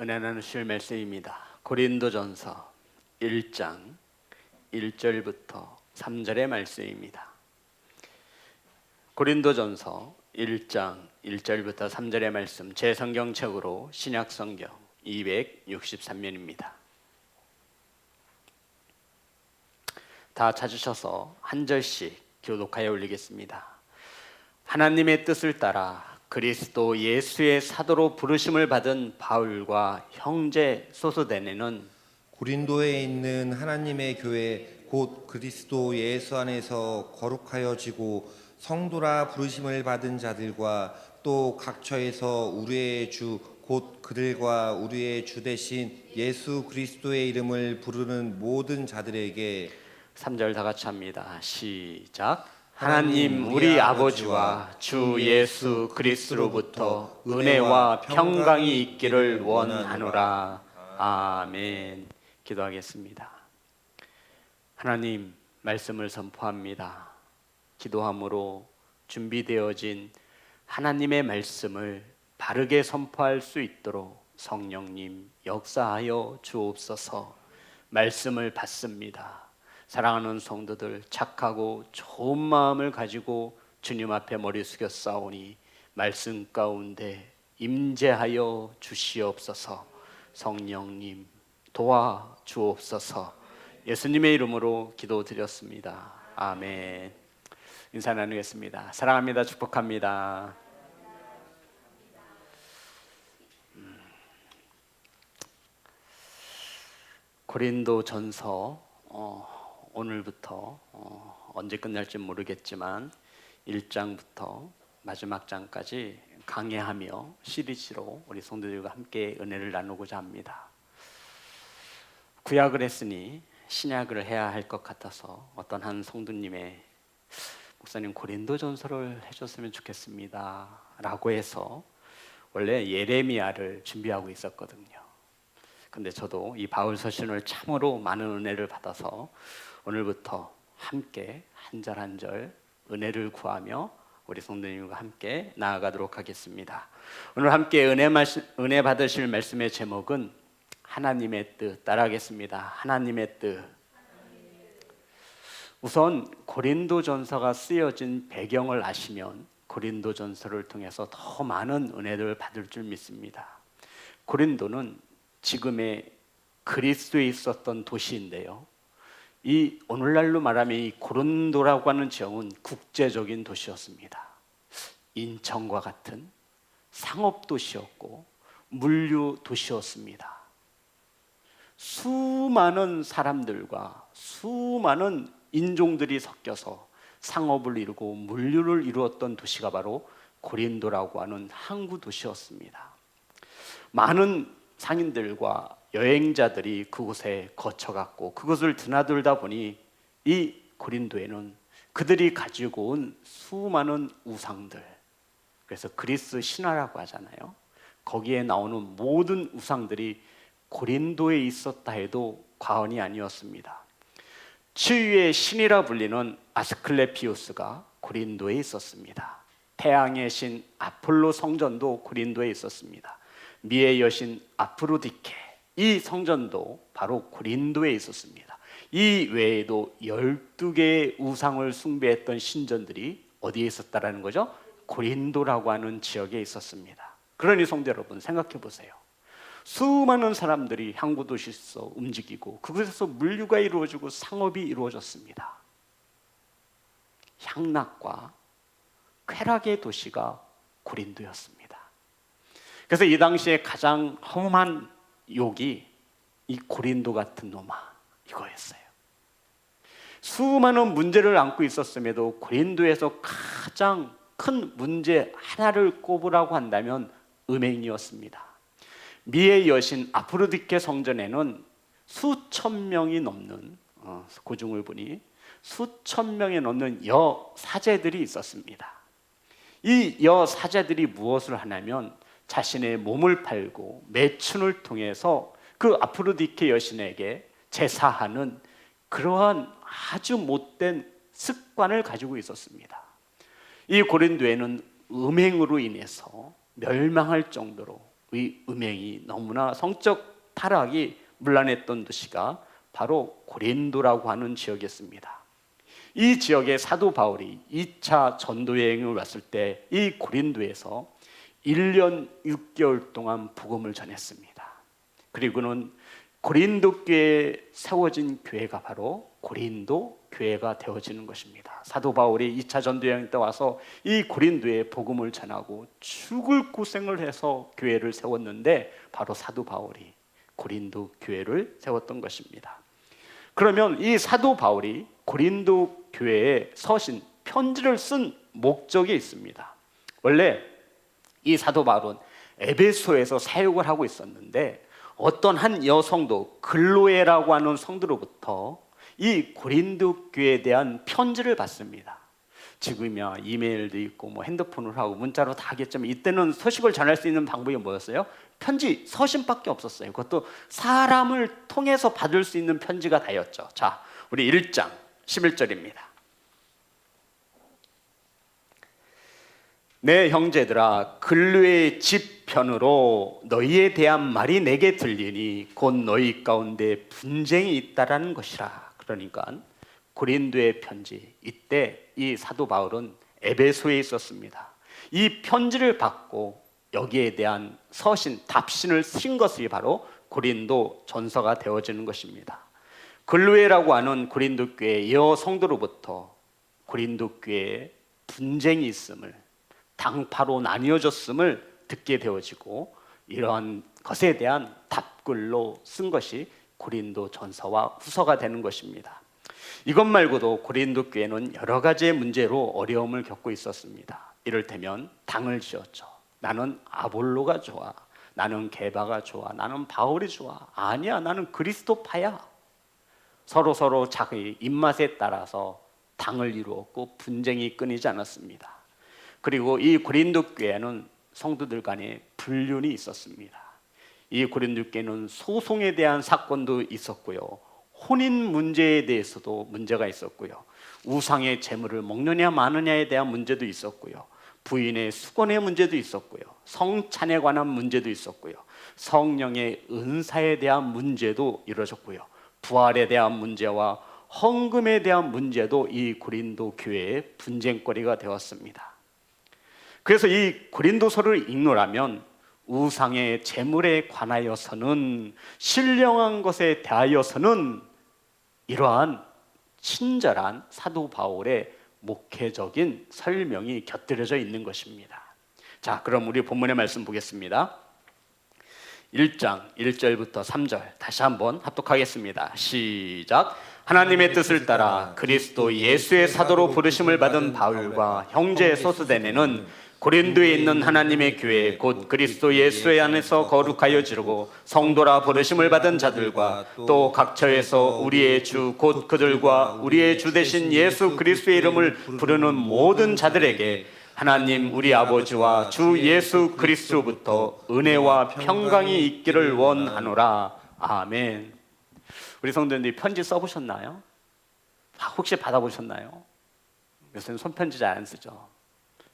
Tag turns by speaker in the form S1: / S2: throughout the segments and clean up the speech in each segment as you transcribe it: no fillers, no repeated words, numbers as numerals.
S1: 은혜 나누실 말씀입니다. 고린도전서 1장 1절부터 3절의 말씀입니다. 고린도전서 1장 1절부터 3절의 말씀, 제 성경책으로 신약성경 263면입니다. 다 찾으셔서 한 절씩 교독하여 올리겠습니다. 하나님의 뜻을 따라 그리스도 예수의 사도로 부르심을 받은 바울과 형제 소스데네는
S2: 고린도에 있는 하나님의 교회 곧 그리스도 예수 안에서 거룩하여지고 성도라 부르심을 받은 자들과 또 각처에서 우리의 주 곧 그들과 우리의 주 되신 예수 그리스도의 이름을 부르는 모든 자들에게
S1: 3절 다 같이 합니다. 시작. 하나님 우리 아버지와 주 예수 그리스도로부터 은혜와 평강이 있기를 원하노라. 아멘. 기도하겠습니다. 하나님, 말씀을 선포합니다. 기도함으로 준비되어진 하나님의 말씀을 바르게 선포할 수 있도록 성령님 역사하여 주옵소서. 말씀을 받습니다. 사랑하는 성도들, 착하고 좋은 마음을 가지고 주님 앞에 머리 숙여 싸우니 말씀 가운데 임재하여 주시옵소서. 성령님 도와 주옵소서. 예수님의 이름으로 기도드렸습니다. 아멘. 인사 나누겠습니다. 사랑합니다. 축복합니다. 고린도전서 오늘부터 언제 끝날지 모르겠지만 1장부터 마지막 장까지 강해하며 시리즈로 우리 성도들과 함께 은혜를 나누고자 합니다. 구약을 했으니 신약을 해야 할 것 같아서 어떤 한 성도님의 목사님 고린도전서를 해줬으면 좋겠습니다 라고 해서 원래 예레미야를 준비하고 있었거든요. 근데 저도 이 바울 서신을 참으로 많은 은혜를 받아서 오늘부터 함께 한 절 한 절 은혜를 구하며 우리 성도님과 함께 나아가도록 하겠습니다. 오늘 함께 은혜 받으실 말씀의 제목은 하나님의 뜻. 따라하겠습니다. 하나님의 뜻. 우선 고린도전서가 쓰여진 배경을 아시면 고린도전서를 통해서 더 많은 은혜를 받을 줄 믿습니다. 고린도는 지금의 그리스도에 있었던 도시인데요, 이 오늘날로 말하면 이 고린도라고 하는 지역은 국제적인 도시였습니다. 인천과 같은 상업 도시였고 물류 도시였습니다. 수많은 사람들과 수많은 인종들이 섞여서 상업을 이루고 물류를 이루었던 도시가 바로 고린도라고 하는 항구 도시였습니다. 많은 상인들과 여행자들이 그곳에 거쳐갔고 그것을 드나들다 보니 이 고린도에는 그들이 가지고 온 수많은 우상들, 그래서 그리스 신화라고 하잖아요. 거기에 나오는 모든 우상들이 고린도에 있었다 해도 과언이 아니었습니다. 치유의 신이라 불리는 아스클레피우스가 고린도에 있었습니다. 태양의 신 아폴로 성전도 고린도에 있었습니다. 미의 여신 아프로디케, 이 성전도 바로 고린도에 있었습니다. 이 외에도 12개의 우상을 숭배했던 신전들이 어디에 있었다라는 거죠? 고린도라고 하는 지역에 있었습니다. 그러니 성도 여러분, 생각해 보세요. 수많은 사람들이 항구 도시에서 움직이고 그곳에서 물류가 이루어지고 상업이 이루어졌습니다. 향락과 쾌락의 도시가 고린도였습니다. 그래서 이 당시에 가장 험한 욕이 이 고린도 같은 놈아, 이거였어요. 수많은 문제를 안고 있었음에도 고린도에서 가장 큰 문제 하나를 꼽으라고 한다면 음행이었습니다. 미의 여신 아프로디케 성전에는 수천 명이 넘는 고증을 보니 수천 명이 넘는 여사제들이 있었습니다. 이 여사제들이 무엇을 하냐면 자신의 몸을 팔고 매춘을 통해서 그 아프로디케 여신에게 제사하는 그러한 아주 못된 습관을 가지고 있었습니다. 이 고린도에는 음행으로 인해서 멸망할 정도로 음행이 너무나 성적 타락이 문란했던 도시가 바로 고린도라고 하는 지역이었습니다. 이 지역에 사도 바울이 2차 전도 여행을 왔을 때 이 고린도에서 1년 6개월 동안 복음을 전했습니다. 그리고는 고린도 교회에 세워진 교회가 바로 고린도 교회가 되어지는 것입니다. 사도 바울이 2차 전도 여행 때 와서 이 고린도에 복음을 전하고 죽을 고생을 해서 교회를 세웠는데 바로 사도 바울이 고린도 교회를 세웠던 것입니다. 그러면 이 사도 바울이 고린도 교회에 서신 편지를 쓴 목적이 있습니다. 원래 이 사도 바울은 에베소에서 사역을 하고 있었는데 어떤 한 여성도 글로에라고 하는 성도로부터 이 고린도 교회에 대한 편지를 받습니다. 지금이야 이메일도 있고 뭐 핸드폰으로 하고 문자로 다 하겠지만 이때는 소식을 전할 수 있는 방법이 뭐였어요? 편지, 서신밖에 없었어요. 그것도 사람을 통해서 받을 수 있는 편지가 다였죠. 자, 우리 1장 11절입니다. 내 형제들아, 근류의 집편으로 너희에 대한 말이 내게 들리니 곧 너희 가운데 분쟁이 있다라는 것이라. 그러니까 고린도의 편지, 이때 이 사도 바울은 에베소에 있었습니다. 이 편지를 받고 여기에 대한 서신, 답신을 쓴 것이 바로 고린도 전서가 되어지는 것입니다. 글로에라고 하는 고린도 교회 여성도로부터 고린도 교회에 분쟁이 있음을, 당파로 나뉘어졌음을 듣게 되어지고 이러한 것에 대한 답글로 쓴 것이 고린도 전서와 후서가 되는 것입니다. 이것 말고도 고린도 교회는 여러 가지의 문제로 어려움을 겪고 있었습니다. 이를테면 당을 지었죠. 나는 아볼로가 좋아, 나는 게바가 좋아, 나는 바울이 좋아, 아니야 나는 그리스도파야. 서로 자기 입맛에 따라서 당을 이루었고 분쟁이 끊이지 않았습니다. 그리고 이 고린도 교회는 성도들 간에 불륜이 있었습니다. 이 고린도 교회는 소송에 대한 사건도 있었고요, 혼인 문제에 대해서도 문제가 있었고요, 우상의 재물을 먹느냐 마느냐에 대한 문제도 있었고요, 부인의 수건의 문제도 있었고요, 성찬에 관한 문제도 있었고요, 성령의 은사에 대한 문제도 이루어졌고요, 부활에 대한 문제와 헌금에 대한 문제도 이 고린도 교회의 분쟁거리가 되었습니다. 그래서 이 고린도서를 읽노라면 우상의 재물에 관하여서는, 신령한 것에 대하여서는 이러한 친절한 사도 바울의 목회적인 설명이 곁들여져 있는 것입니다. 자, 그럼 우리 본문의 말씀 보겠습니다. 1장 1절부터 3절 다시 한번 합독하겠습니다. 시작. 하나님의 뜻을 따라 그리스도 예수의 사도로 부르심을 받은 바울과 형제 소스데네는 고린도에 있는 하나님의 교회 곧 그리스도 예수의 안에서 거룩하여 지르고 성도라 부르심을 받은 자들과 또 각처에서 우리의 주 곧 그들과 우리의 주 되신 예수 그리스도의 이름을 부르는 모든 자들에게 하나님 우리 아버지와 주 예수 그리스도부터 은혜와 평강이 있기를 원하노라. 아멘. 우리 성도님들이 편지 써보셨나요? 혹시 받아보셨나요? 요새는 손편지 잘 안 쓰죠.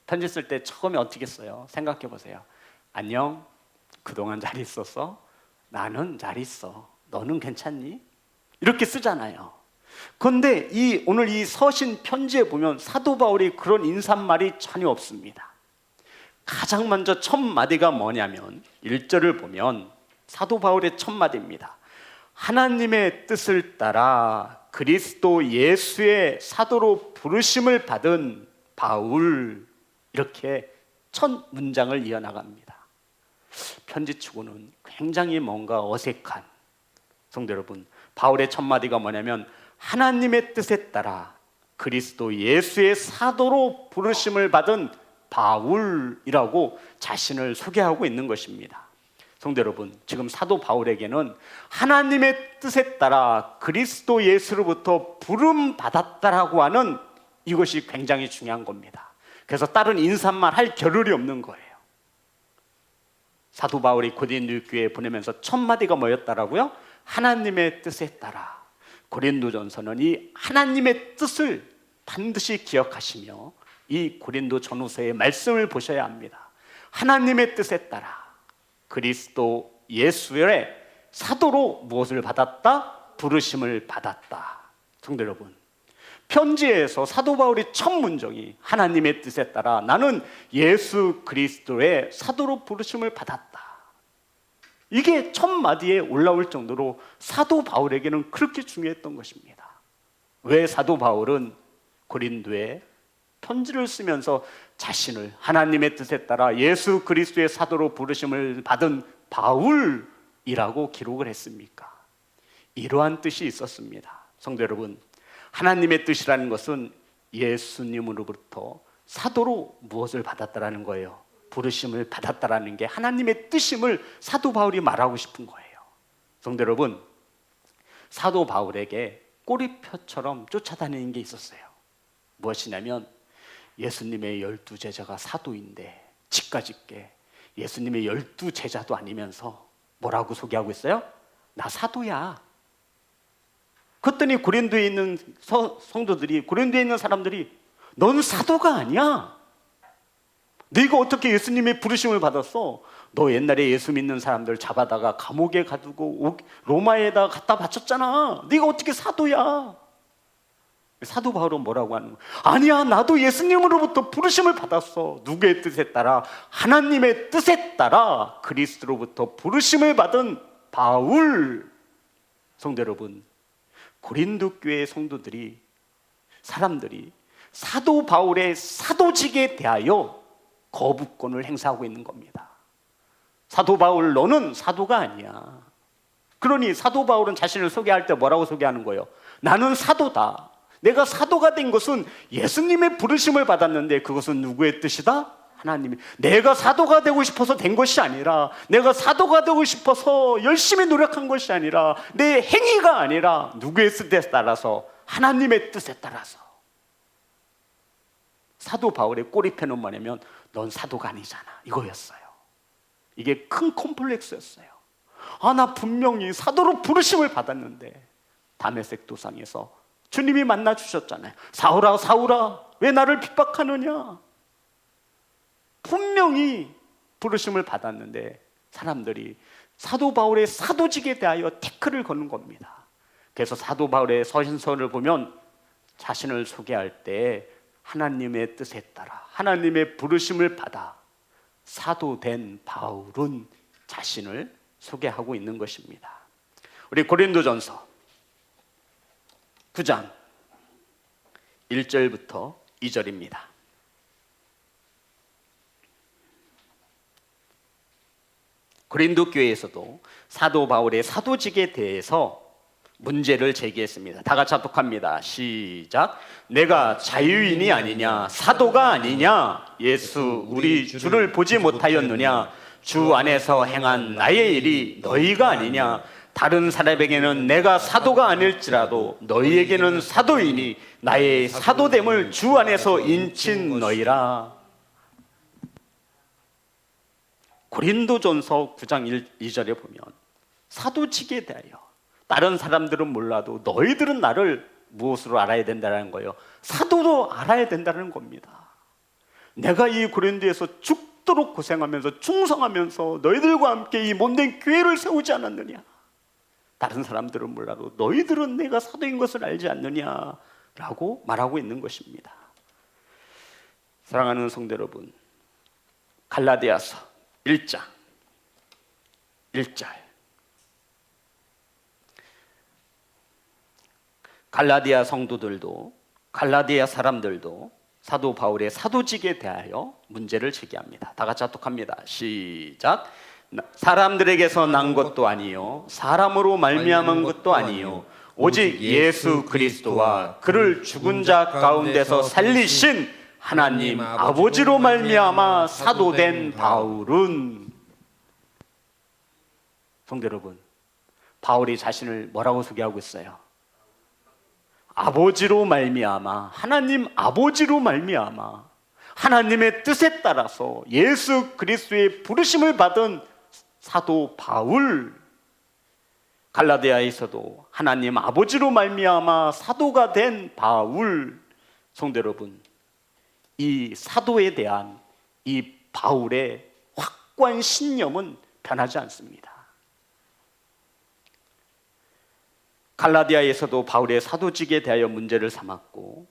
S1: 편지 쓸 때 처음에 어떻게 써요? 생각해 보세요. 안녕, 그동안 잘 있었어? 나는 잘 있어. 너는 괜찮니? 이렇게 쓰잖아요. 그런데 오늘 이 서신 편지에 보면 사도 바울이 그런 인사말이 전혀 없습니다. 가장 먼저 첫 마디가 뭐냐면 1절을 보면 사도 바울의 첫 마디입니다. 하나님의 뜻을 따라 그리스도 예수의 사도로 부르심을 받은 바울, 이렇게 첫 문장을 이어나갑니다. 편지치고는 굉장히 뭔가 어색한, 성도 여러분, 바울의 첫 마디가 뭐냐면 하나님의 뜻에 따라 그리스도 예수의 사도로 부르심을 받은 바울이라고 자신을 소개하고 있는 것입니다. 성도 여러분, 지금 사도 바울에게는 하나님의 뜻에 따라 그리스도 예수로부터 부름 받았다라고 하는 이것이 굉장히 중요한 겁니다. 그래서 다른 인사말 할 겨를이 없는 거예요. 사도 바울이 고린도 교회에 보내면서 첫 마디가 뭐였다라고요? 하나님의 뜻에 따라. 고린도전서는 이 하나님의 뜻을 반드시 기억하시며 이 고린도 전후서의 말씀을 보셔야 합니다. 하나님의 뜻에 따라 그리스도 예수의 사도로 무엇을 받았다? 부르심을 받았다. 성도 여러분, 편지에서 사도 바울의 첫 문장이 하나님의 뜻에 따라 나는 예수 그리스도의 사도로 부르심을 받았다. 이게 첫 마디에 올라올 정도로 사도 바울에게는 그렇게 중요했던 것입니다. 왜 사도 바울은 고린도에 편지를 쓰면서 자신을 하나님의 뜻에 따라 예수 그리스도의 사도로 부르심을 받은 바울이라고 기록을 했습니까? 이러한 뜻이 있었습니다. 성도 여러분, 하나님의 뜻이라는 것은 예수님으로부터 사도로 무엇을 받았다라는 거예요? 부르심을 받았다라는 게 하나님의 뜻임을 사도 바울이 말하고 싶은 거예요. 성도 여러분, 사도 바울에게 꼬리표처럼 쫓아다니는 게 있었어요. 무엇이냐면 예수님의 12제자가 사도인데 치까짓게 예수님의 12제자도 아니면서 뭐라고 소개하고 있어요? 나 사도야. 그랬더니 고린도에 있는 성도들이, 고린도에 있는 사람들이 넌 사도가 아니야. 네가 어떻게 예수님의 부르심을 받았어? 너 옛날에 예수 믿는 사람들 잡아다가 감옥에 가두고 로마에다 갖다 바쳤잖아. 네가 어떻게 사도야? 사도 바울은 뭐라고 하는 거야? 아니야, 나도 예수님으로부터 부르심을 받았어. 누구의 뜻에 따라? 하나님의 뜻에 따라 그리스도로부터 부르심을 받은 바울. 성도 여러분, 고린도 교회의 성도들이, 사람들이 사도 바울의 사도직에 대하여 거부권을 행사하고 있는 겁니다. 사도 바울, 너는 사도가 아니야. 그러니 사도 바울은 자신을 소개할 때 뭐라고 소개하는 거예요? 나는 사도다. 내가 사도가 된 것은 예수님의 부르심을 받았는데 그것은 누구의 뜻이다? 하나님이. 내가 사도가 되고 싶어서 된 것이 아니라, 내가 사도가 되고 싶어서 열심히 노력한 것이 아니라, 내 행위가 아니라 누구의 뜻에 따라서? 하나님의 뜻에 따라서. 사도 바울의 꼬리표는 뭐냐면 넌 사도가 아니잖아, 이거였어요. 이게 큰 콤플렉스였어요. 아, 나 분명히 사도로 부르심을 받았는데 다메섹 도상에서 주님이 만나 주셨잖아요. 사울아, 사울아, 왜 나를 핍박하느냐? 분명히 부르심을 받았는데 사람들이 사도 바울의 사도직에 대하여 태클을 거는 겁니다. 그래서 사도 바울의 서신서를 보면 자신을 소개할 때 하나님의 뜻에 따라 하나님의 부르심을 받아 사도된 바울은 자신을 소개하고 있는 것입니다. 우리 고린도전서 9장 1절부터 2절입니다. 고린도 교회에서도 사도 바울의 사도직에 대해서 문제를 제기했습니다. 다 같이 합독합니다. 시작. 내가 자유인이 아니냐, 사도가 아니냐, 예수 우리 주를 보지 못하였느냐, 주 안에서 행한 나의 일이 너희가 아니냐, 다른 사람에게는 내가 사도가 아닐지라도 너희에게는 사도이니 나의 사도됨을 주 안에서 인친 너희라. 고린도전서 9장 2절에 보면 사도직에 대하여 다른 사람들은 몰라도 너희들은 나를 무엇으로 알아야 된다는 거예요? 사도로 알아야 된다는 겁니다. 내가 이 고린도에서 죽도록 고생하면서 충성하면서 너희들과 함께 이 몸된 교회를 세우지 않았느냐? 다른 사람들은 몰라도 너희들은 내가 사도인 것을 알지 않느냐라고 말하고 있는 것입니다. 사랑하는 성도 여러분, 갈라디아서 1장 1절, 갈라디아 성도들도, 갈라디아 사람들도 사도 바울의 사도직에 대하여 문제를 제기합니다. 다 같이 합독합니다. 시작. 사람들에게서 난 것도 아니요 사람으로 말미암은 것도 아니요 오직 예수 그리스도와 그를 죽은 자 가운데서 살리신 하나님 아버지로 말미암아 사도된 바울은. 성도 여러분, 바울이 자신을 뭐라고 소개하고 있어요? 아버지로 말미암아, 하나님 아버지로 말미암아 하나님의 뜻에 따라서 예수 그리스도의 부르심을 받은 사도 바울. 갈라디아에서도 하나님 아버지로 말미암아 사도가 된 바울. 성도 여러분, 이 사도에 대한 이 바울의 확고한 신념은 변하지 않습니다. 갈라디아에서도 바울의 사도직에 대하여 문제를 삼았고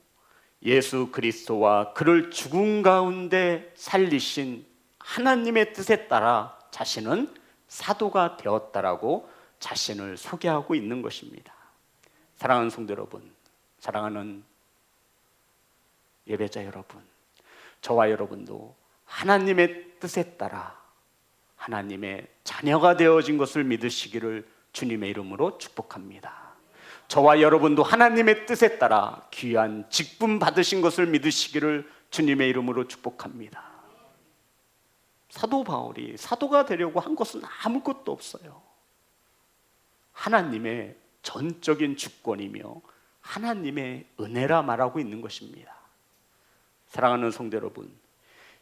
S1: 예수 그리스도와 그를 죽음 가운데 살리신 하나님의 뜻에 따라 자신은 사도가 되었다라고 자신을 소개하고 있는 것입니다. 사랑하는 성도 여러분, 사랑하는 예배자 여러분, 저와 여러분도 하나님의 뜻에 따라 하나님의 자녀가 되어진 것을 믿으시기를 주님의 이름으로 축복합니다. 저와 여러분도 하나님의 뜻에 따라 귀한 직분 받으신 것을 믿으시기를 주님의 이름으로 축복합니다. 사도 바울이 사도가 되려고 한 것은 아무것도 없어요. 하나님의 전적인 주권이며 하나님의 은혜라 말하고 있는 것입니다. 사랑하는 성도 여러분,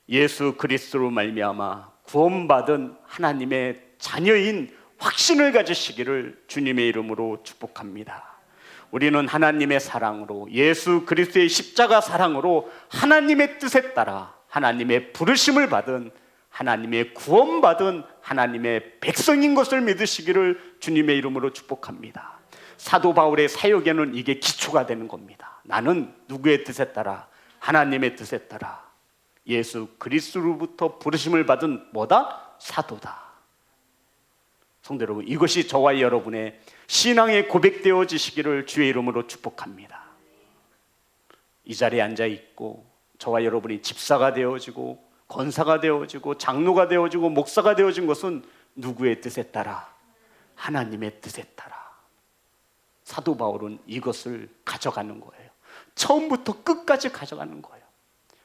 S1: 예수 그리스도로 말미암아 구원받은 하나님의 자녀인 확신을 가지시기를 주님의 이름으로 축복합니다. 우리는 하나님의 사랑으로, 예수 그리스도의 십자가 사랑으로 하나님의 뜻에 따라 하나님의 부르심을 받은, 하나님의 구원받은 하나님의 백성인 것을 믿으시기를 주님의 이름으로 축복합니다. 사도 바울의 사역에는 이게 기초가 되는 겁니다. 나는 누구의 뜻에 따라? 하나님의 뜻에 따라 예수 그리스도로부터 부르심을 받은 뭐다? 사도다. 성도 여러분, 이것이 저와 여러분의 신앙의 고백되어지시기를 주의 이름으로 축복합니다. 이 자리에 앉아 있고 저와 여러분이 집사가 되어지고 권사가 되어지고 장로가 되어지고 목사가 되어진 것은 누구의 뜻에 따라? 하나님의 뜻에 따라. 사도 바울은 이것을 가져가는 거예요. 처음부터 끝까지 가져가는 거예요.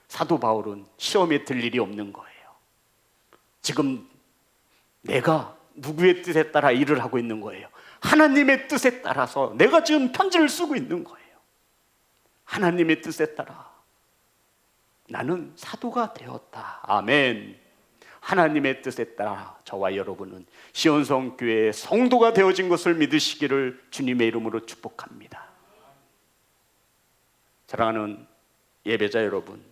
S1: 사도 바울은 시험에 들 일이 없는 거예요. 지금 내가 누구의 뜻에 따라 일을 하고 있는 거예요? 하나님의 뜻에 따라서 내가 지금 편지를 쓰고 있는 거예요. 하나님의 뜻에 따라 나는 사도가 되었다. 아멘. 하나님의 뜻에 따라 저와 여러분은 시온성 교회의 성도가 되어진 것을 믿으시기를 주님의 이름으로 축복합니다. 사랑하는 예배자 여러분,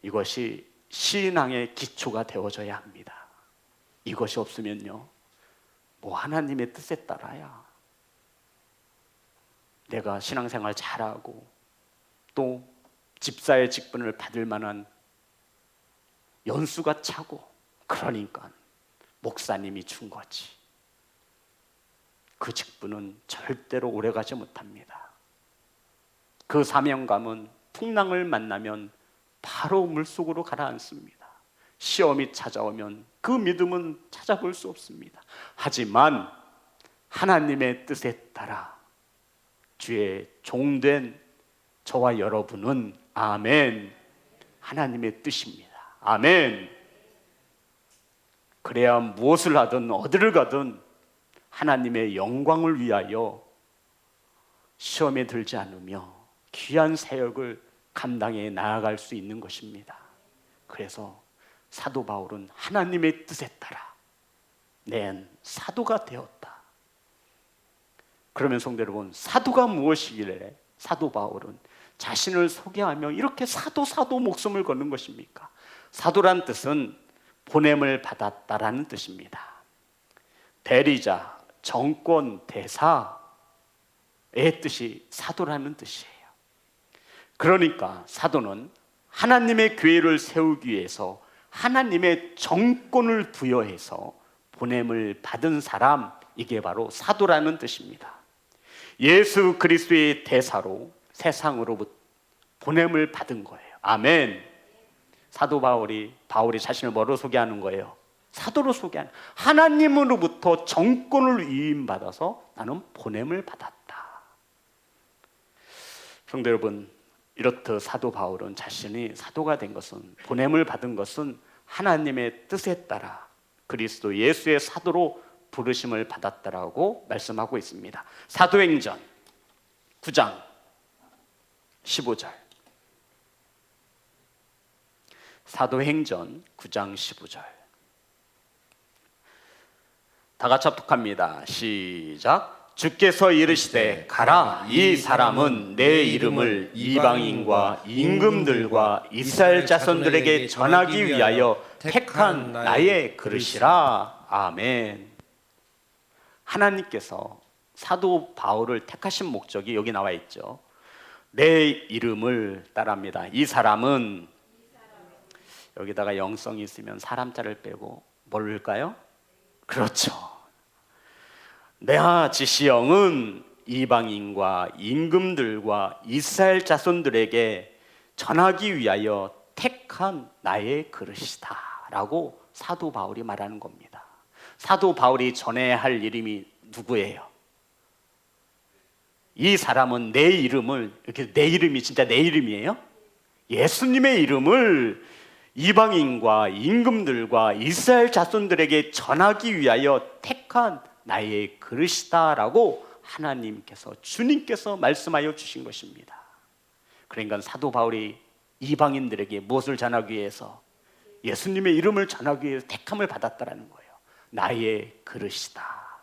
S1: 이것이 신앙의 기초가 되어져야 합니다. 이것이 없으면요, 뭐 하나님의 뜻에 따라야 내가 신앙생활 잘하고 또 집사의 직분을 받을 만한 연수가 차고, 그러니까 목사님이 준 거지. 그 직분은 절대로 오래가지 못합니다. 그 사명감은 풍랑을 만나면 바로 물속으로 가라앉습니다. 시험이 찾아오면 그 믿음은 찾아볼 수 없습니다. 하지만 하나님의 뜻에 따라 주의 종된 저와 여러분은 아멘, 하나님의 뜻입니다. 아멘. 그래야 무엇을 하든 어디를 가든 하나님의 영광을 위하여 시험에 들지 않으며 귀한 사역을 감당해 나아갈 수 있는 것입니다. 그래서 사도 바울은 하나님의 뜻에 따라 낸 사도가 되었다. 그러면 성도 여러분, 사도가 무엇이길래 사도 바울은 자신을 소개하며 이렇게 사도 목숨을 거는 것입니까? 사도란 뜻은 보냄을 받았다라는 뜻입니다. 대리자, 정권, 대사의 뜻이 사도라는 뜻이에요. 그러니까 사도는 하나님의 교회를 세우기 위해서 하나님의 정권을 부여해서 보냄을 받은 사람, 이게 바로 사도라는 뜻입니다. 예수 그리스도의 대사로 세상으로부터 보냄을 받은 거예요. 아멘. 사도 바울이 자신을 뭐로 소개하는 거예요? 사도로 소개하는, 하나님으로부터 정권을 위임받아서 나는 보냄을 받았다. 성도 여러분, 이렇듯 사도 바울은 자신이 사도가 된 것은, 보냄을 받은 것은 하나님의 뜻에 따라 그리스도 예수의 사도로 부르심을 받았다라고 말씀하고 있습니다. 사도행전 9장 15절. 사도행전 9장 15절. 다 같이 합독합니다. 시작. 주께서 이르시되 가라, 이 사람은 내 이름을 이방인과 임금들과 이스라엘 자손들에게 전하기 위하여 택한 나의 그릇이라. 아멘. 하나님께서 사도 바울을 택하신 목적이 여기 나와 있죠. 내 이름을 따릅니다. 이 사람은, 여기다가 영성이 있으면 사람자를 빼고 뭘까요? 그렇죠. 내하 지시형은 이방인과 임금들과 이스라엘 자손들에게 전하기 위하여 택한 나의 그릇이다 라고 사도 바울이 말하는 겁니다. 사도 바울이 전해야 할 이름이 누구예요? 이 사람은 내 이름을, 이렇게 내 이름이 진짜 내 이름이에요? 예수님의 이름을 이방인과 임금들과 이스라엘 자손들에게 전하기 위하여 택한 나의 그릇이다 라고 하나님께서, 주님께서 말씀하여 주신 것입니다. 그러니까 사도 바울이 이방인들에게 무엇을 전하기 위해서? 예수님의 이름을 전하기 위해서 택함을 받았다라는 거예요. 나의 그릇이다.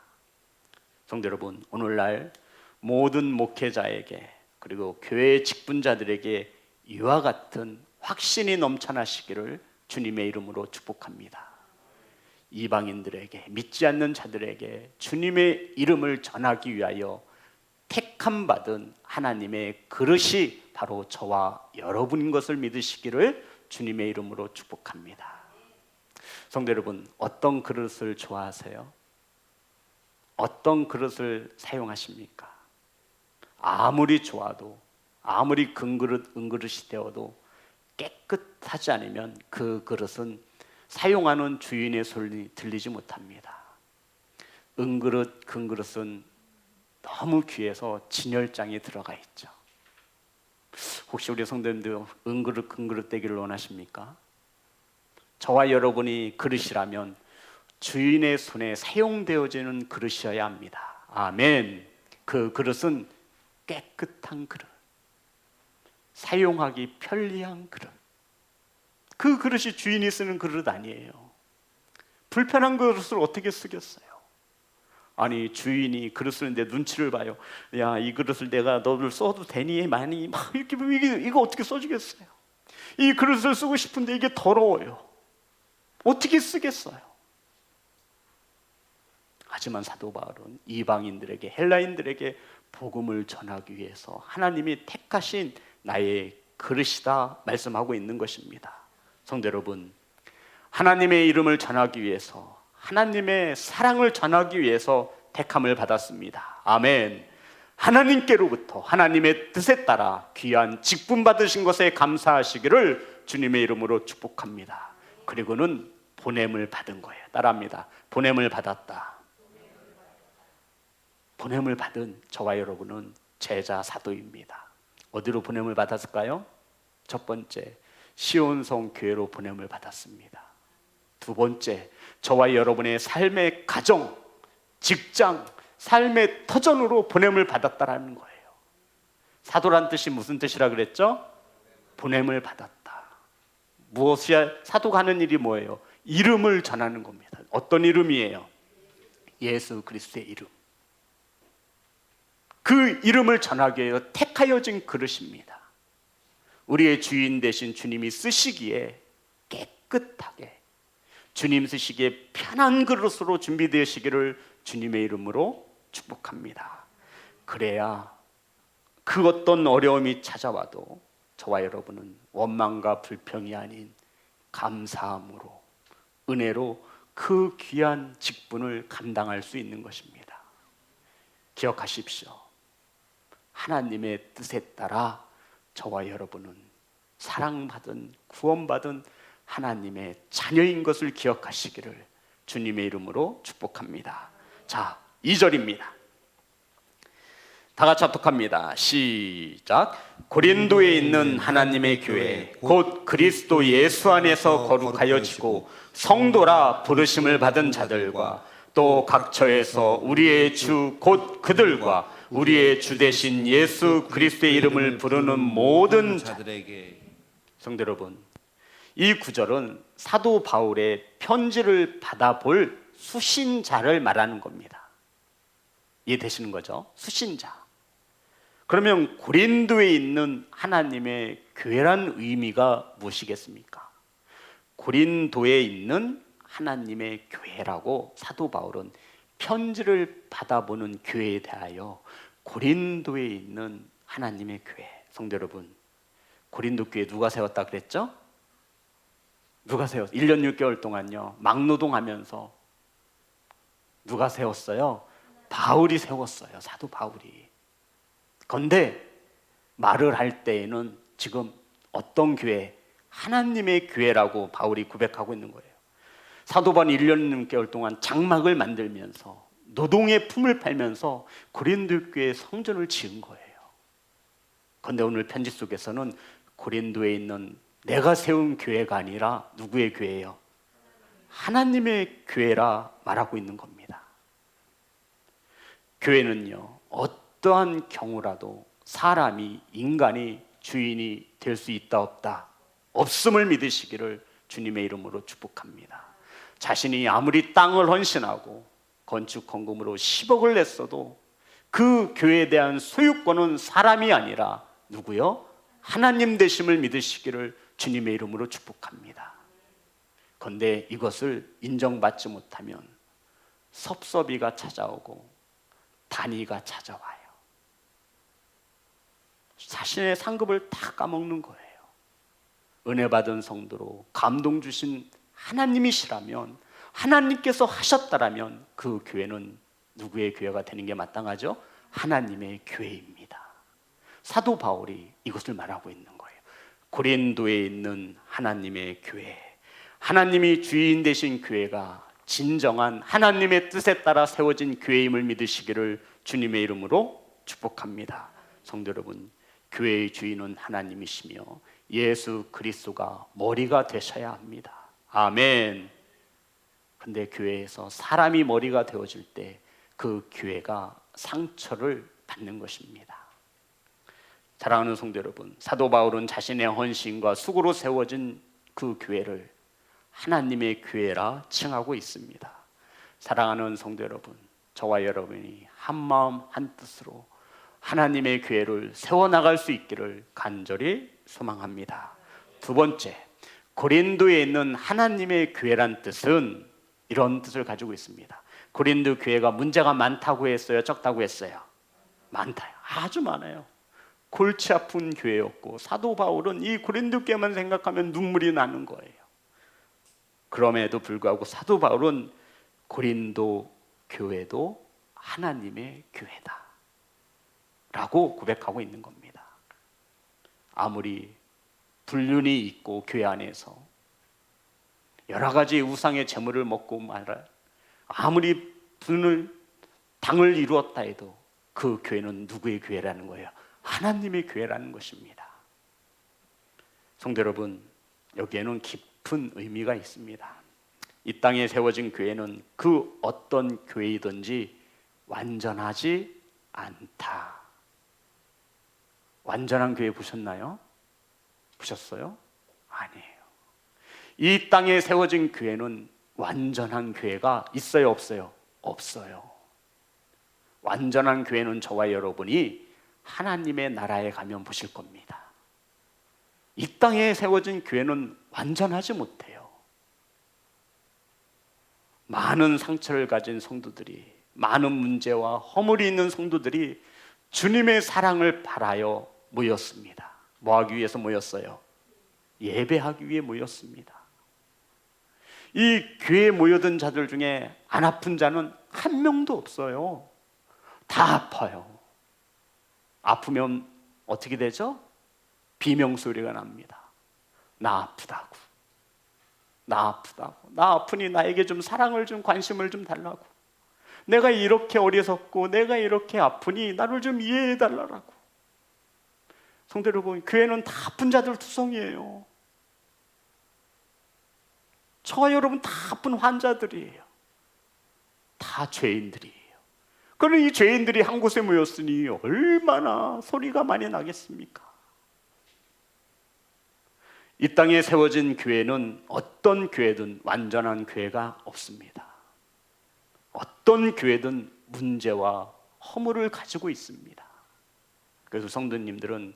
S1: 성도 여러분, 오늘날 모든 목회자에게 그리고 교회 직분자들에게 이와 같은 확신이 넘쳐나시기를 주님의 이름으로 축복합니다. 이방인들에게, 믿지 않는 자들에게 주님의 이름을 전하기 위하여 택함 받은 하나님의 그릇이 바로 저와 여러분인 것을 믿으시기를 주님의 이름으로 축복합니다. 성도 여러분, 어떤 그릇을 좋아하세요? 어떤 그릇을 사용하십니까? 아무리 좋아도, 아무리 은그릇이 되어도 깨끗하지 않으면 그 그릇은 사용하는 주인의 소리 들리지 못합니다. 은그릇, 금그릇은 너무 귀해서 진열장에 들어가 있죠. 혹시 우리 성도님들 은그릇, 금그릇 되기를 원하십니까? 저와 여러분이 그릇이라면 주인의 손에 사용되어지는 그릇이어야 합니다. 아멘. 그 그릇은 깨끗한 그릇, 사용하기 편리한 그릇. 그 그릇이 주인이 쓰는 그릇 아니에요. 불편한 그릇을 어떻게 쓰겠어요? 아니, 주인이 그릇 쓰는데 눈치를 봐요. 야, 이 그릇을 내가 너를 써도 되니? 많이? 막 이렇게 이거 어떻게 써주겠어요? 이 그릇을 쓰고 싶은데 이게 더러워요. 어떻게 쓰겠어요? 하지만 사도 바울은 이방인들에게, 헬라인들에게 복음을 전하기 위해서 하나님이 택하신 나의 그릇이다 말씀하고 있는 것입니다. 성도 여러분, 하나님의 이름을 전하기 위해서, 하나님의 사랑을 전하기 위해서 택함을 받았습니다. 아멘. 하나님께로부터 하나님의 뜻에 따라 귀한 직분 받으신 것에 감사하시기를 주님의 이름으로 축복합니다. 그리고는 보냄을 받은 거예요. 따라합니다. 보냄을 받았다. 보냄을 받은 저와 여러분은 제자 사도입니다. 어디로 보냄을 받았을까요? 첫 번째, 시온성 교회로 보냄을 받았습니다. 두 번째, 저와 여러분의 삶의 가정, 직장, 삶의 터전으로 보냄을 받았다라는 거예요. 사도란 뜻이 무슨 뜻이라 그랬죠? 보냄을 받았다. 무엇이야? 사도가 하는 일이 뭐예요? 이름을 전하는 겁니다. 어떤 이름이에요? 예수 그리스도의 이름. 그 이름을 전하기 위해 택하여진 그릇입니다. 우리의 주인 되신 주님이 쓰시기에 깨끗하게, 주님 쓰시기에 편한 그릇으로 준비되시기를 주님의 이름으로 축복합니다. 그래야 그 어떤 어려움이 찾아와도 저와 여러분은 원망과 불평이 아닌 감사함으로, 은혜로 그 귀한 직분을 감당할 수 있는 것입니다. 기억하십시오. 하나님의 뜻에 따라 저와 여러분은 사랑받은, 구원받은 하나님의 자녀인 것을 기억하시기를 주님의 이름으로 축복합니다. 자, 2절입니다. 다 같이 합독합니다. 시작. 고린도에 있는 하나님의 교회 곧 그리스도 예수 안에서 거룩하여지고 성도라 부르심을 받은 자들과 또 각처에서 우리의 주 곧 그들과 우리의 주 되신 예수 그리스도의 이름을 부르는 모든 자들에게. 성도 여러분, 이 구절은 사도 바울의 편지를 받아볼 수신자를 말하는 겁니다. 이해되시는 거죠? 수신자. 그러면 고린도에 있는 하나님의 교회란 의미가 무엇이겠습니까? 고린도에 있는 하나님의 교회라고 사도 바울은 편지를 받아보는 교회에 대하여 고린도에 있는 하나님의 교회, 성도 여러분, 고린도 교회 누가 세웠다 그랬죠? 누가 세웠어요? 1년 6개월 동안요 막노동하면서 누가 세웠어요? 바울이 세웠어요. 사도 바울이. 그런데 말을 할 때에는 지금 어떤 교회? 하나님의 교회라고 바울이 고백하고 있는 거예요. 사도 바울은 1년 6개월 동안 장막을 만들면서 노동의 품을 팔면서 고린도 교회의 성전을 지은 거예요. 그런데 오늘 편지 속에서는 고린도에 있는 내가 세운 교회가 아니라 누구의 교회예요? 하나님의 교회라 말하고 있는 겁니다. 교회는요 어떠한 경우라도 사람이, 인간이 주인이 될 수 있다 없다? 없음을 믿으시기를 주님의 이름으로 축복합니다. 자신이 아무리 땅을 헌신하고 건축 헌금으로 10억을 냈어도 그 교회에 대한 소유권은 사람이 아니라 누구요? 하나님 되심을 믿으시기를 주님의 이름으로 축복합니다. 그런데 이것을 인정받지 못하면 섭섭이가 찾아오고 단위가 찾아와요. 자신의 상급을 다 까먹는 거예요. 은혜 받은 성도로 감동 주신 하나님이시라면, 하나님께서 하셨다라면 그 교회는 누구의 교회가 되는 게 마땅하죠? 하나님의 교회입니다. 사도 바울이 이것을 말하고 있는 거예요. 고린도에 있는 하나님의 교회, 하나님이 주인 되신 교회가 진정한 하나님의 뜻에 따라 세워진 교회임을 믿으시기를 주님의 이름으로 축복합니다. 성도 여러분, 교회의 주인은 하나님이시며 예수 그리스도가 머리가 되셔야 합니다. 아멘. 근데 교회에서 사람이 머리가 되어질 때 그 교회가 상처를 받는 것입니다. 사랑하는 성도 여러분, 사도 바울은 자신의 헌신과 수고로 세워진 그 교회를 하나님의 교회라 칭하고 있습니다. 사랑하는 성도 여러분, 저와 여러분이 한 마음 한 뜻으로 하나님의 교회를 세워나갈 수 있기를 간절히 소망합니다. 두 번째, 고린도에 있는 하나님의 교회란 뜻은 이런 뜻을 가지고 있습니다. 고린도 교회가 문제가 많다고 했어요? 적다고 했어요? 많다요. 아주 많아요. 골치 아픈 교회였고 사도 바울은 이 고린도 교회만 생각하면 눈물이 나는 거예요. 그럼에도 불구하고 사도 바울은 고린도 교회도 하나님의 교회다 라고 고백하고 있는 겁니다. 아무리 불륜이 있고 교회 안에서 여러 가지 우상의 재물을 먹고 말할, 아무리 당을 이루었다 해도 그 교회는 누구의 교회라는 거예요? 하나님의 교회라는 것입니다. 성도 여러분, 여기에는 깊은 의미가 있습니다. 이 땅에 세워진 교회는 그 어떤 교회이든지 완전하지 않다. 완전한 교회 보셨나요? 보셨어요? 아니에요. 이 땅에 세워진 교회는 완전한 교회가 있어요, 없어요? 없어요. 완전한 교회는 저와 여러분이 하나님의 나라에 가면 보실 겁니다. 이 땅에 세워진 교회는 완전하지 못해요. 많은 상처를 가진 성도들이, 많은 문제와 허물이 있는 성도들이 주님의 사랑을 바라여 모였습니다. 뭐 하기 위해서 모였어요? 예배하기 위해 모였습니다. 이 교회에 모여든 자들 중에 안 아픈 자는 한 명도 없어요. 다 아파요. 아프면 어떻게 되죠? 비명소리가 납니다. 나 아프다고, 나 아프다고, 나 아프니 나에게 좀 사랑을 좀, 관심을 좀 달라고, 내가 이렇게 어리석고 내가 이렇게 아프니 나를 좀 이해해 달라고. 성도 여러분, 교회는 다 아픈 자들 투성이에요. 저와 여러분 다 아픈 환자들이에요. 다 죄인들이에요. 그러나 이 죄인들이 한 곳에 모였으니 얼마나 소리가 많이 나겠습니까? 이 땅에 세워진 교회는 어떤 교회든 완전한 교회가 없습니다. 어떤 교회든 문제와 허물을 가지고 있습니다. 그래서 성도님들은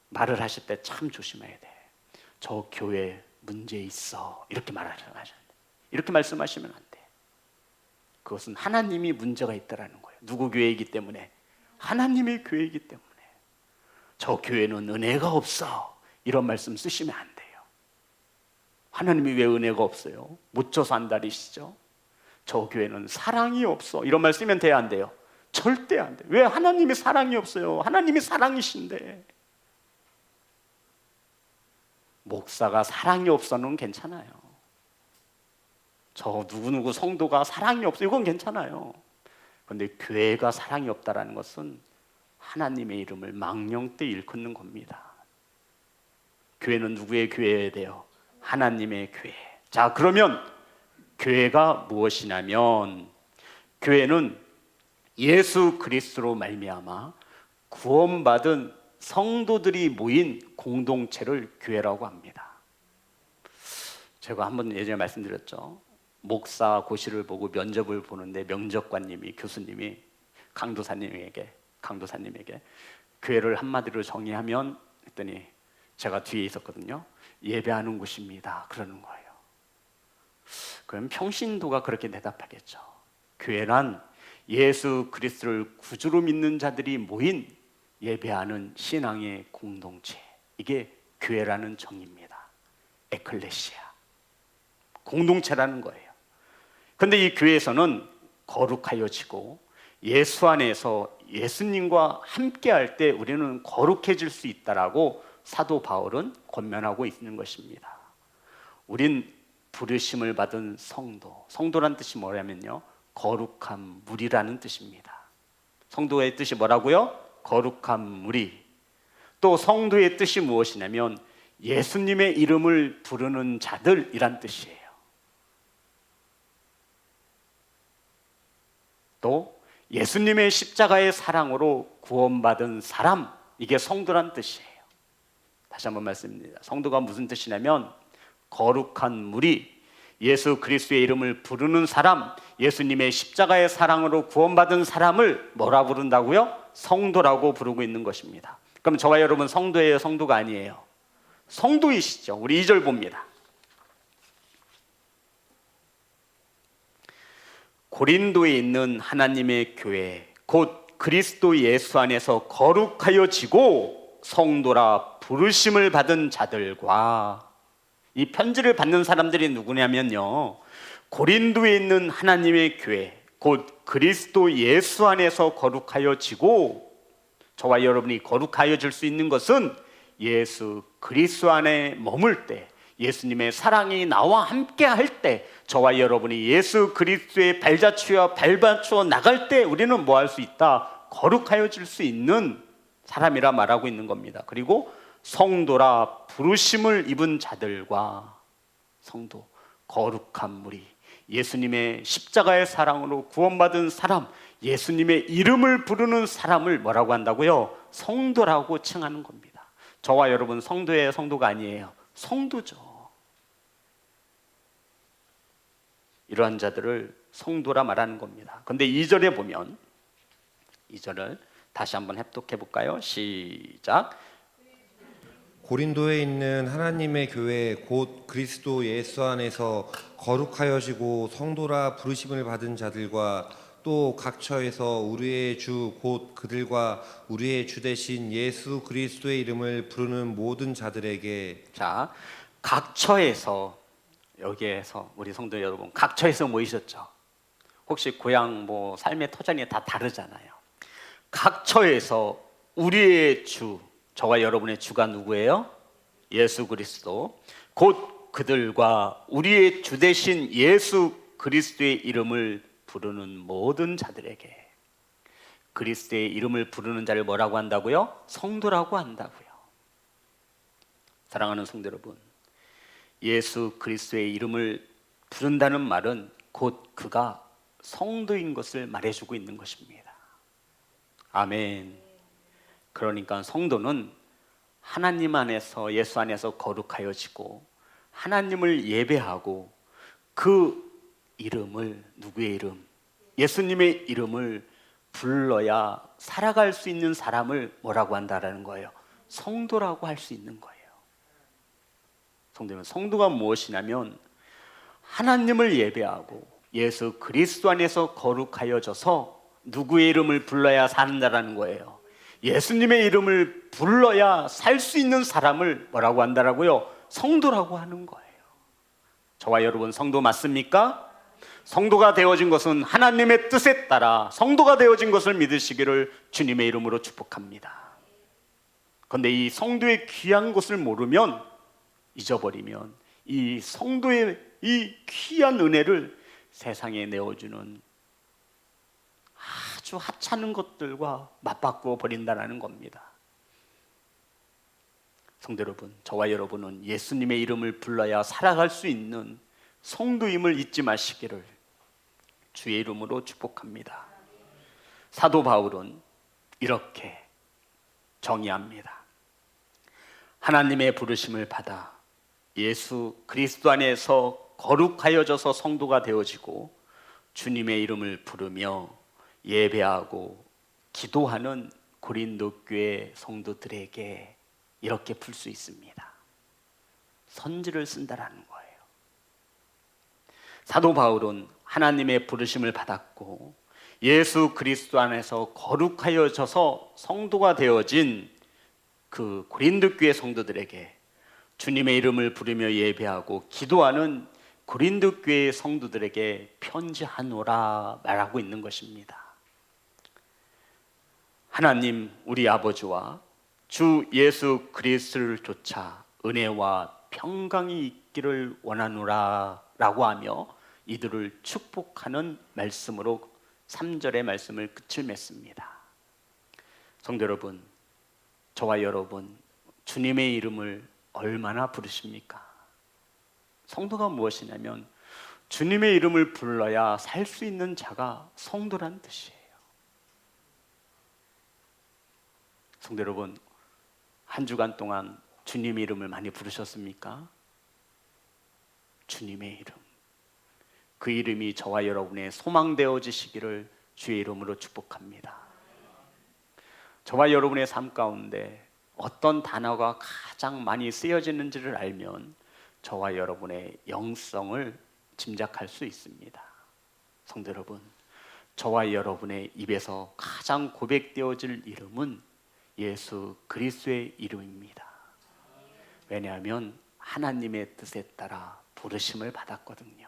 S1: 말을 하실 때 참 조심해야 돼. 저 교회 문제 있어, 이렇게 말하셔야 돼. 이렇게 말씀하시면 안 돼. 그것은 하나님이 문제가 있다라는 거예요. 누구 교회이기 때문에? 하나님의 교회이기 때문에. 저 교회는 은혜가 없어, 이런 말씀 쓰시면 안 돼요. 하나님이 왜 은혜가 없어요? 못 줘서 안달이시죠? 저 교회는 사랑이 없어, 이런 말 쓰면 돼야 안 돼요? 절대 안 돼요. 왜? 하나님이 사랑이 없어요. 하나님이 사랑이신데. 목사가 사랑이 없어는 괜찮아요. 저 누구누구 성도가 사랑이 없어, 이건 괜찮아요. 그런데 교회가 사랑이 없다라는 것은 하나님의 이름을 망령되 일컫는 겁니다. 교회는 누구의 교회여야 돼요? 하나님의 교회. 자, 그러면 교회가 무엇이냐면, 교회는 예수 그리스도로 말미암아 구원받은 성도들이 모인 공동체를 교회라고 합니다. 제가 한번 예전에 말씀드렸죠. 목사 고시를 보고 면접을 보는데 면접관님이, 교수님이 강도사님에게 교회를 한마디로 정의하면, 했더니 제가 뒤에 있었거든요. 예배하는 곳입니다, 그러는 거예요. 그럼 평신도가 그렇게 대답하겠죠. 교회란 예수 그리스도를 구주로 믿는 자들이 모인 예배하는 신앙의 공동체, 이게 교회라는 정의입니다. 에클레시아, 공동체라는 거예요. 그런데 이 교회에서는 거룩하여지고 예수 안에서 예수님과 함께할 때 우리는 거룩해질 수 있다라고 사도 바울은 권면하고 있는 것입니다. 우린 부르심을 받은 성도, 성도란 뜻이 뭐냐면요, 거룩한 무리라는 뜻입니다. 성도의 뜻이 뭐라고요? 거룩한 무리. 또 성도의 뜻이 무엇이냐면 예수님의 이름을 부르는 자들이란 뜻이에요. 또 예수님의 십자가의 사랑으로 구원받은 사람, 이게 성도란 뜻이에요. 다시 한번 말씀드립니다. 성도가 무슨 뜻이냐면 거룩한 무리, 예수 그리스도의 이름을 부르는 사람, 예수님의 십자가의 사랑으로 구원받은 사람을 뭐라 부른다고요? 성도라고 부르고 있는 것입니다. 그럼 저와 여러분 성도예요, 성도가 아니에요? 성도이시죠. 우리 2절 봅니다. 고린도에 있는 하나님의 교회, 곧 그리스도 예수 안에서 거룩하여지고 성도라 부르심을 받은 자들과, 이 편지를 받는 사람들이 누구냐면요, 고린도에 있는 하나님의 교회, 곧 그리스도 예수 안에서 거룩하여지고, 저와 여러분이 거룩하여질 수 있는 것은 예수 그리스도 안에 머물 때, 예수님의 사랑이 나와 함께 할 때, 저와 여러분이 예수 그리스도의 발자취와 밟아추어 나갈 때 우리는 뭐 할 수 있다? 거룩하여질 수 있는 사람이라 말하고 있는 겁니다. 그리고 성도라 부르심을 입은 자들과, 성도, 거룩한 무리, 예수님의 십자가의 사랑으로 구원받은 사람, 예수님의 이름을 부르는 사람을 뭐라고 한다고요? 성도라고 칭하는 겁니다. 저와 여러분 성도예요, 성도가 아니에요? 성도죠. 이러한 자들을 성도라 말하는 겁니다. 그런데 2절에 보면, 2절을 다시 한번 합독해 볼까요? 시작.
S2: 고린도에 있는 하나님의 교회, 곧 그리스도 예수 안에서 거룩하여지고 성도라 부르심을 받은 자들과, 또 각처에서 우리의 주 곧 그들과 우리의 주 되신 예수 그리스도의 이름을 부르는 모든 자들에게.
S1: 자, 각처에서, 여기에서 우리 성도 여러분 각처에서 모이셨죠? 혹시 고향 뭐 삶의 터전이 다 다르잖아요. 각처에서 우리의 주, 저와 여러분의 주가 누구예요? 예수 그리스도, 곧 그들과 우리의 주 되신 예수 그리스도의 이름을 부르는 모든 자들에게. 그리스도의 이름을 부르는 자를 뭐라고 한다고요? 성도라고 한다고요. 사랑하는 성도 여러분, 예수 그리스도의 이름을 부른다는 말은 곧 그가 성도인 것을 말해주고 있는 것입니다. 아멘. 그러니까 성도는 하나님 안에서, 예수 안에서 거룩하여지고 하나님을 예배하고 그 이름을, 누구의 이름? 예수님의 이름을 불러야 살아갈 수 있는 사람을 뭐라고 한다라는 거예요? 성도라고 할 수 있는 거예요. 성도가 무엇이냐면 하나님을 예배하고 예수 그리스도 안에서 거룩하여져서 누구의 이름을 불러야 산다라는 거예요. 예수님의 이름을 불러야 살 수 있는 사람을 뭐라고 한다라고요? 성도라고 하는 거예요. 저와 여러분 성도 맞습니까? 성도가 되어진 것은 하나님의 뜻에 따라 성도가 되어진 것을 믿으시기를 주님의 이름으로 축복합니다. 그런데 이 성도의 귀한 것을 모르면, 잊어버리면 이 성도의 이 귀한 은혜를 세상에 내어주는 아주 하찮은 것들과 맞바꾸어 버린다는 겁니다. 성도 여러분, 저와 여러분은 예수님의 이름을 불러야 살아갈 수 있는 성도임을 잊지 마시기를 주의 이름으로 축복합니다. 사도 바울은 이렇게 정의합니다. 하나님의 부르심을 받아 예수 그리스도 안에서 거룩하여져서 성도가 되어지고 주님의 이름을 부르며 예배하고 기도하는 고린도 교회 성도들에게 이렇게 풀 수 있습니다. 선지를 쓴다라는 거예요. 사도 바울은 하나님의 부르심을 받았고 예수 그리스도 안에서 거룩하여져서 성도가 되어진 그 고린도 교회 성도들에게 주님의 이름을 부르며 예배하고 기도하는 고린도 교회 성도들에게 편지하노라 말하고 있는 것입니다. 하나님 우리 아버지와 주 예수 그리스도를 쫓아 은혜와 평강이 있기를 원하노라 라고 하며 이들을 축복하는 말씀으로 3절의 말씀을 끝을 맺습니다. 성도 여러분, 저와 여러분 주님의 이름을 얼마나 부르십니까? 성도가 무엇이냐면 주님의 이름을 불러야 살 수 있는 자가 성도란 뜻이에요. 성도 여러분, 한 주간 동안 주님의 이름을 많이 부르셨습니까? 주님의 이름, 그 이름이 저와 여러분의 소망 되어지시기를 주의 이름으로 축복합니다. 저와 여러분의 삶 가운데 어떤 단어가 가장 많이 쓰여지는지를 알면 저와 여러분의 영성을 짐작할 수 있습니다. 성도 여러분, 저와 여러분의 입에서 가장 고백되어질 이름은 예수 그리스도의 이름입니다. 왜냐하면 하나님의 뜻에 따라 부르심을 받았거든요.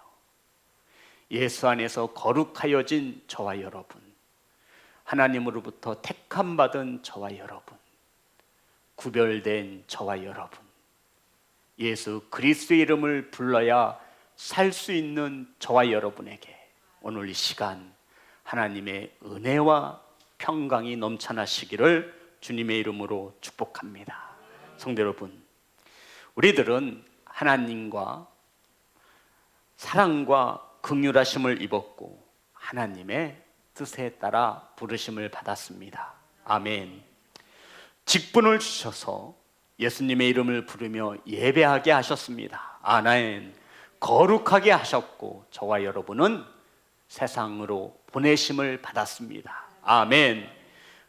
S1: 예수 안에서 거룩하여진 저와 여러분, 하나님으로부터 택함 받은 저와 여러분, 구별된 저와 여러분, 예수 그리스도의 이름을 불러야 살 수 있는 저와 여러분에게 오늘 이 시간 하나님의 은혜와 평강이 넘쳐나시기를 주님의 이름으로 축복합니다. 성도 여러분, 우리들은 하나님과 사랑과 긍휼하심을 입었고 하나님의 뜻에 따라 부르심을 받았습니다. 아멘. 직분을 주셔서 예수님의 이름을 부르며 예배하게 하셨습니다. 아멘. 거룩하게 하셨고 저와 여러분은 세상으로 보내심을 받았습니다. 아멘.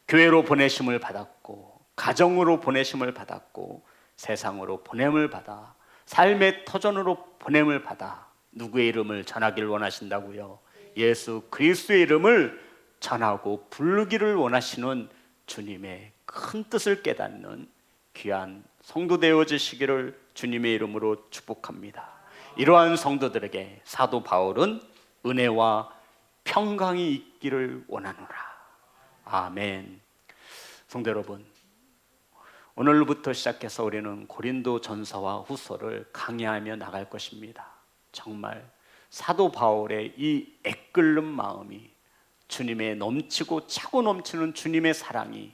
S1: 교회로 보내심을 받았고 가정으로 보내심을 받았고 세상으로 보냄을 받아 삶의 터전으로 보냄을 받아 누구의 이름을 전하기를 원하신다고요? 예수 그리스도의 이름을 전하고 부르기를 원하시는 주님의 큰 뜻을 깨닫는 귀한 성도 되어지시기를 주님의 이름으로 축복합니다. 이러한 성도들에게 사도 바울은 은혜와 평강이 있기를 원하노라. 아멘. 성도 여러분, 오늘부터 시작해서 우리는 고린도 전서와 후서를 강의하며 나갈 것입니다. 정말 사도 바울의 이 애끓는 마음이, 주님의 넘치고 차고 넘치는 주님의 사랑이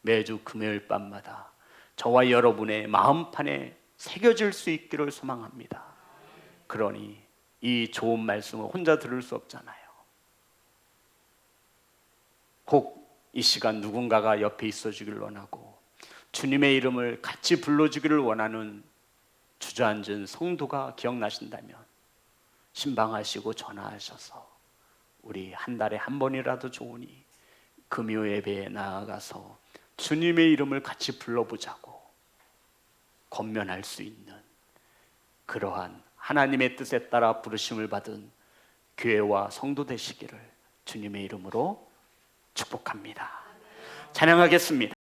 S1: 매주 금요일 밤마다 저와 여러분의 마음판에 새겨질 수 있기를 소망합니다. 그러니 이 좋은 말씀을 혼자 들을 수 없잖아요. 혹 이 시간 누군가가 옆에 있어주기를 원하고 주님의 이름을 같이 불러주기를 원하는 주저앉은 성도가 기억나신다면 신방하시고 전화하셔서 우리 한 달에 한 번이라도 좋으니 금요 예배에 나아가서 주님의 이름을 같이 불러보자고 권면할 수 있는 그러한 하나님의 뜻에 따라 부르심을 받은 교회와 성도 되시기를 주님의 이름으로 축복합니다. 찬양하겠습니다.